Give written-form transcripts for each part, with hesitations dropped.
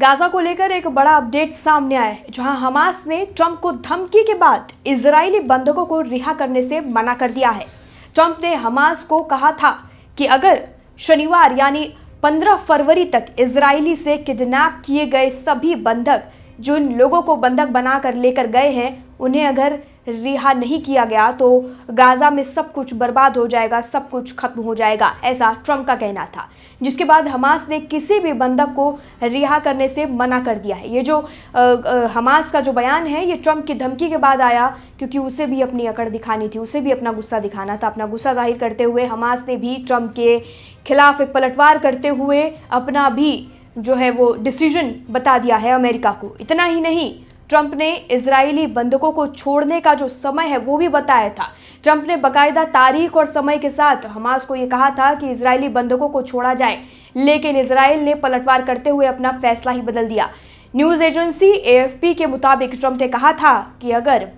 Gaza को लेकर एक बड़ा अपडेट सामने आया है, जहां हमास ने ट्रंप को धमकी के बाद इजरायली बंधकों को रिहा करने से मना कर दिया है। ट्रंप ने हमास को कहा था कि अगर शनिवार यानी 15 फरवरी तक इजरायली से किडनैप किए गए सभी बंधक, जो इन लोगों को बंधक बनाकर लेकर गए हैं, उन्हें अगर रिहा नहीं किया गया तो गाजा में सब कुछ बर्बाद हो जाएगा, सब कुछ खत्म हो जाएगा, ऐसा ट्रंप का कहना था। जिसके बाद हमास ने किसी भी बंधक को रिहा करने से मना कर दिया है। ये जो हमास का जो बयान है, ये ट्रंप की धमकी के बाद आया, क्योंकि उसे भी अपनी अकड़ दिखानी थी, उसे भी अपना गुस्सा दिखाना था। अपना गुस्सा जाहिर करते हुए हमास ने भी ट्रंप के खिलाफ एक पलटवार करते हुए अपना भी जो है वो डिसीजन बता दिया है अमेरिका को। इतना ही नहीं, ट्रंप ने इजरायली बंधकों को छोड़ने का जो समय है वो भी बताया था। ट्रंप ने बाकायदा तारीख और समय के साथ हमास को ये कहा था कि इजरायली बंधकों को छोड़ा जाए, लेकिन इजराइल ने पलटवार करते हुए अपना फैसला ही बदल दिया। न्यूज़ एजेंसी AFP के मुताबिक ट्रंप ने कहा था कि अगर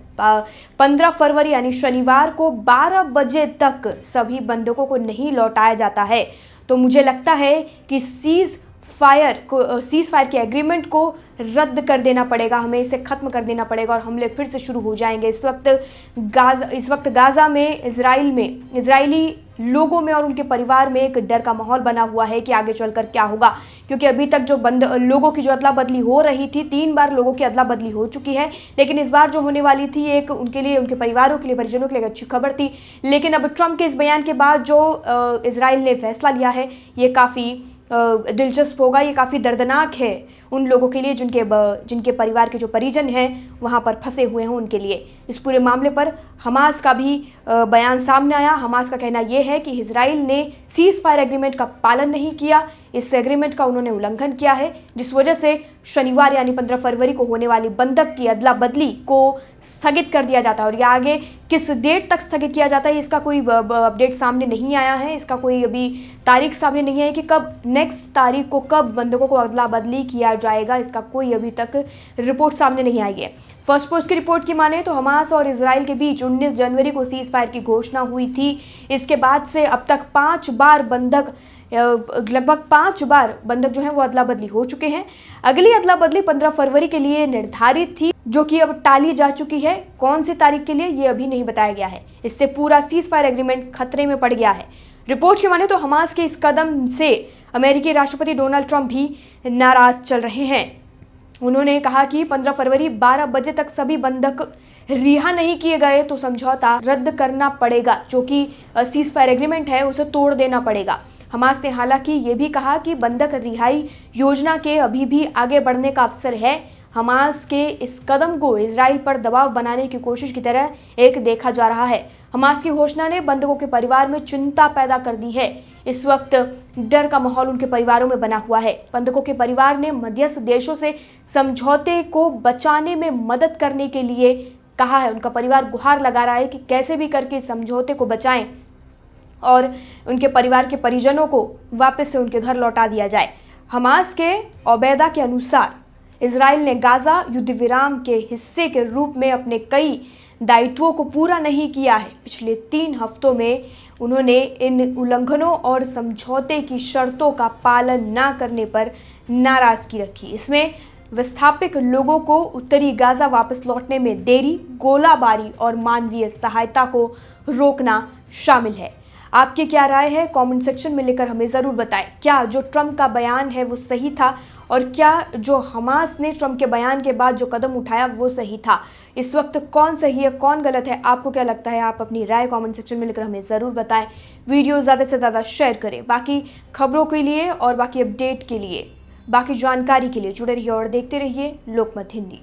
15 फरवरी यानी शनिवार को 12 बजे तक सभी बंधकों को नहीं लौटाया जाता है तो मुझे लगता है कि सीज फायर के एग्रीमेंट को रद्द कर देना पड़ेगा, हमें इसे ख़त्म कर देना पड़ेगा और हमले फिर से शुरू हो जाएंगे। इस वक्त गाज़ा में इजरायली लोगों में और उनके परिवार में एक डर का माहौल बना हुआ है कि आगे चलकर क्या होगा, क्योंकि अभी तक जो लोगों की जो अदला बदली हो रही थी, 3 बार लोगों की अदला बदली हो चुकी है, लेकिन इस बार जो होने वाली थी एक उनके लिए, उनके परिवारों के लिए, परिजनों के लिए अच्छी खबर थी। लेकिन अब ट्रंप के इस बयान के बाद जो इजराइल ने फैसला लिया है, ये काफ़ी दिलचस्प होगा, ये काफ़ी दर्दनाक है उन लोगों के लिए जिनके परिवार के जो परिजन हैं वहाँ पर फंसे हुए हैं उनके लिए। इस पूरे मामले पर हमास का भी बयान सामने आया। हमास का कहना यह है कि इजराइल ने सीज फायर एग्रीमेंट का पालन नहीं किया, इस एग्रीमेंट का उन्होंने उल्लंघन किया है, जिस वजह से शनिवार यानी 15 फरवरी को होने वाली बंधक की अदला बदली को स्थगित कर दिया जाता है। और ये आगे किस डेट तक स्थगित किया जाता है, इसका कोई अपडेट सामने नहीं आया है, इसका कोई अभी तारीख सामने नहीं आई कि कब नेक्स्ट तारीख को कब बंधकों को अदला बदली किया जाएगा, इसका कोई अभी तक रिपोर्ट सामने नहीं आई है। फर्स्ट पोस्ट की रिपोर्ट की माने तो हमास और इजराइल के बीच 19 जनवरी को सीज फायर की घोषणा हुई थी। इसके बाद से अब तक लगभग 5 बार बंधक जो हैं वो अदला बदली हो चुके हैं। अगली अदला बदली 15 फरवरी के लिए निर्धारित थी, जो कि अब टाली जा चुकी है। कौन सी तारीख के लिए ये अभी नहीं बताया गया है। इससे पूरा सीज फायर एग्रीमेंट खतरे में पड़ गया है। रिपोर्ट के माने तो हमास के इस कदम से अमेरिकी राष्ट्रपति डोनाल्ड ट्रंप भी नाराज चल रहे हैं। उन्होंने कहा कि 15 फरवरी 12 बजे तक सभी बंधक रिहा नहीं किए गए तो समझौता रद्द करना पड़ेगा, जो कि सीज फायर एग्रीमेंट है उसे तोड़ देना पड़ेगा। हमास ने हालांकि ये भी कहा कि बंधक रिहाई योजना के अभी भी आगे बढ़ने का अवसर है। हमास के इस कदम को इजराइल पर दबाव बनाने की कोशिश की तरह एक देखा जा रहा है। हमास की घोषणा ने बंधकों के परिवार में चिंता पैदा कर दी है। इस वक्त डर का माहौल उनके परिवारों में बना हुआ है। बंधकों के परिवार ने मध्यस्थ देशों से समझौते को बचाने में मदद करने के लिए कहा है। उनका परिवार गुहार लगा रहा है कि कैसे भी करके समझौते को बचाएं और उनके परिवार के परिजनों को वापस से उनके घर लौटा दिया जाए। हमास के ओबैदा के अनुसार इजराइल ने गाजा युद्ध विराम के हिस्से के रूप में अपने कई दायित्वों को पूरा नहीं किया है। पिछले 3 हफ्तों में उन्होंने इन उल्लंघनों और समझौते की शर्तों का पालन न करने पर नाराजगी रखी। इसमें विस्थापित लोगों को उत्तरी गाजा वापस लौटने में देरी, गोलाबारी और मानवीय सहायता को रोकना शामिल है। आपकी क्या राय है, कमेंट सेक्शन में लिखकर हमें ज़रूर बताएं। क्या जो ट्रंप का बयान है वो सही था, और क्या जो हमास ने ट्रंप के बयान के बाद जो कदम उठाया वो सही था? इस वक्त कौन सही है, कौन गलत है, आपको क्या लगता है? आप अपनी राय कमेंट सेक्शन में लिखकर हमें ज़रूर बताएं। वीडियो ज़्यादा से ज़्यादा शेयर करें। बाकी खबरों के लिए और बाकी अपडेट के लिए, बाकी जानकारी के लिए जुड़े रहिए और देखते रहिए लोकमत हिंदी।